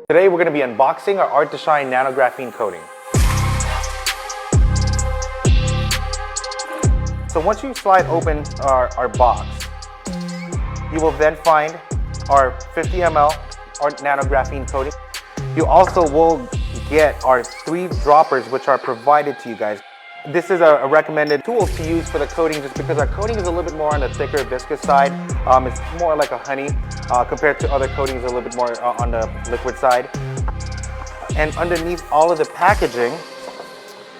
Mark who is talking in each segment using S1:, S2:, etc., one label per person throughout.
S1: Today we're going to be unboxing our ARTDESHINE Nano Graphene Coating. So once you slide open our box, you will then find our 50 ml Nano Graphene Coating. You also will get our 3 droppers which are provided to you guys. This is a recommended tool to use for the coating just because our coating is a little bit more on the thicker viscous side. It's more like a honey compared to other coatings a little bit more on the liquid side. And underneath all of the packaging,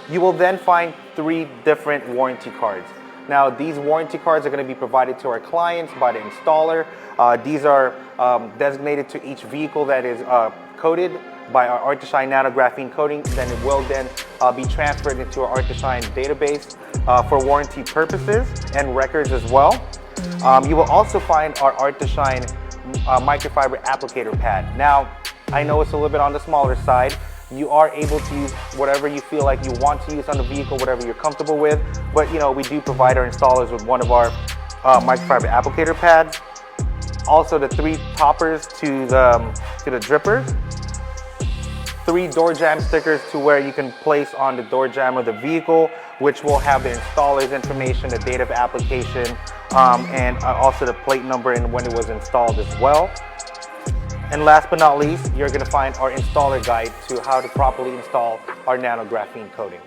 S1: you will then find 3 different warranty cards. Now these warranty cards are going to be provided to our clients by the installer. These are designated to each vehicle that is coated by our ARTDESHINE Nano Graphene Coating. Then it will then be transferred into our ARTDESHINE database for warranty purposes and records as well. You will also find our ARTDESHINE microfiber applicator pad. Now, I know it's a little bit on the smaller side. You are able to use whatever you feel like you want to use on the vehicle, whatever you're comfortable with. But you know, we do provide our installers with one of our microfiber applicator pads. Also the 3 toppers to the drippers. 3 door jamb stickers to where you can place on the door jamb of the vehicle, which will have the installer's information, the date of application, and also the plate number and when it was installed as well. And last but not least, you're going to find our installer guide to how to properly install our nano graphene coating.